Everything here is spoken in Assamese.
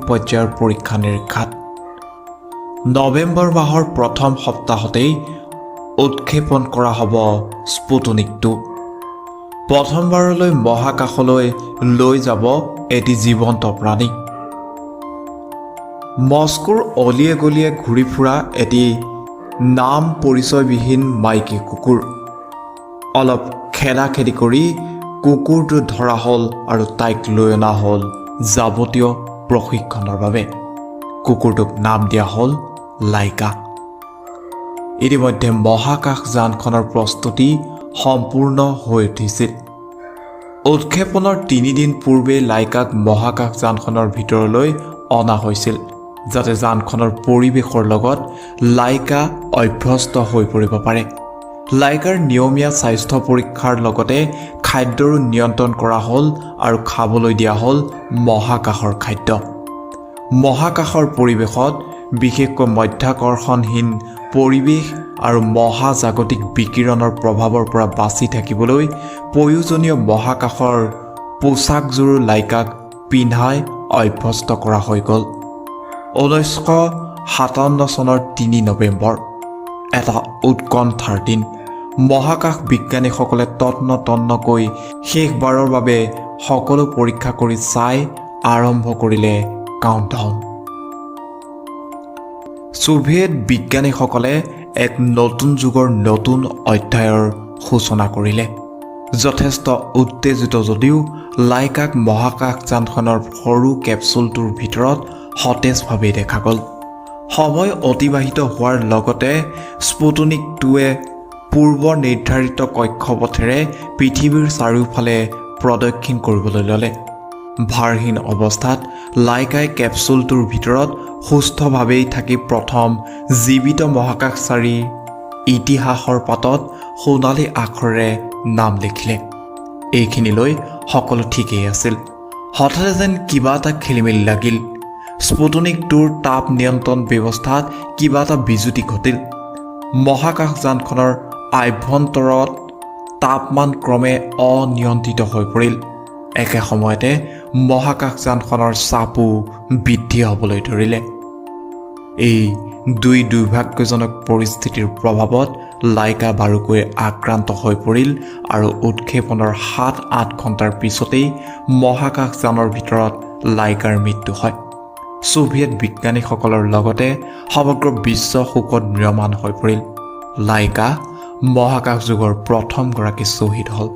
পৰ্যায়ৰ পৰীক্ষা নিৰীক্ষাত নৱেম্বৰ মাহৰ প্ৰথম সপ্তাহতেই উৎক্ষেপণ কৰা হ'ব স্পুটনিক 2। প্ৰথমবাৰলৈ মহাকাশলৈ লৈ যাব এটি জীৱন্ত প্ৰাণী। মস্কোৰ অলিয়ে গলিয়ে ঘূৰি ফুৰা এটি নাম পৰিচয়বিহীন মাইকী কুকুৰ। অলপ খেদাখেদি কৰি কুকুৰটো ধৰা হ'ল আৰু তাইক লৈ অনা হ'ল যাৱতীয় প্ৰশিক্ষণৰ বাবে। কুকুৰটোক নাম দিয়া হ'ল লাইকা। ইতিমধ্যে মহাকাশযানখনৰ প্ৰস্তুতি সম্পূৰ্ণ হৈ উঠিছিল। উৎক্ষেপণৰ 3 দিন পূৰ্বেই লাইকাক মহাকাশযানখনৰ ভিতৰলৈ অনা হৈছিল, যাতে যানখনৰ পৰিৱেশৰ লগত লাইকা অভ্যস্ত হৈ পৰিব পাৰে। লাইকাৰ নিয়মীয়া স্বাস্থ্য পৰীক্ষাৰ লগতে খাদ্যৰো নিয়ন্ত্ৰণ কৰা হ'ল আৰু খাবলৈ দিয়া হ'ল মহাকাশৰ খাদ্য। মহাকাশৰ পৰিৱেশত বিশেষকৈ মধ্যাকৰ্ষণহীন পৰিৱেশ আৰু মহাজাগতিক বিকিৰণৰ প্ৰভাৱৰ পৰা বাচি থাকিবলৈ প্ৰয়োজনীয় মহাকাশৰ পোছাকযোৰো লাইকাক পিন্ধাই অভ্যস্ত কৰা হৈ গ'ল। 1957 চনৰ 3 নৱেম্বৰ এটা উৎকণ্ঠাৰ দিন। মহাকাশ বিজ্ঞানীসকলে তন্নতন্নকৈ শেষবাৰৰ বাবে সকলো পৰীক্ষা কৰি চাই আৰম্ভ কৰিলে কাউণ্টডাউন। ছোভিয়েট বিজ্ঞানীসকলে এক নতুন যুগৰ নতুন অধ্যায়ৰ সূচনা কৰিলে। যথেষ্ট উত্তেজিত যদিও লাইকাক মহাকাশযানখনৰ সৰু কেপচুলটোৰ ভিতৰত সতেজভাৱেই দেখা গ'ল। সময় অতিবাহিত হোৱাৰ লগতে স্পুটনিক 2-এ পূৰ্ব নিৰ্ধাৰিত কক্ষপথেৰে পৃথিৱীৰ চাৰিওফালে প্ৰদক্ষিণ কৰিবলৈ ল'লে। ভাৰহীন অৱস্থাত লাইকাই কেপচুলটোৰ ভিতৰত সুস্থভাৱেই থাকি প্ৰথম জীৱিত মহাকাশচাৰীৰ ইতিহাসৰ পাতত সোণালী আখৰেৰে নাম লিখিলে। এইখিনিলৈ সকলো ঠিকেই আছিল। হঠাতে যেন কিবা এটা খেলিমেলি লাগিল। স্পুটনিক 2ৰ তাপ নিয়ন্ত্ৰণ ব্যৱস্থাত কিবা এটা বিজুতি ঘটিল। মহাকাশযানখনৰ আভ্যন্তৰত তাপমান ক্ৰমে অনিয়ন্ত্ৰিত হৈ পৰিল। একে সময়তে মহাকাশযানখনৰ চাপো বৃদ্ধি হ'বলৈ ধৰিলে। এই দুৰ্ভাগ্যজনক পৰিস্থিতিৰ প্ৰভাৱত লাইকা বাৰুকৈ আক্ৰান্ত হৈ পৰিল আৰু উৎক্ষেপণৰ 7-8 ঘণ্টাৰ পিছতেই মহাকাশযানৰ ভিতৰত লাইকাৰ মৃত্যু হয়। ছোভিয়েট বিজ্ঞানীসকলৰ লগতে সমগ্ৰ বিশ্ব শোকত ম্ৰিয়মাণ হৈ পৰিল। লাইকা মহাকাশ যুগৰ প্ৰথমগৰাকী শ্বহীদ হ'ল।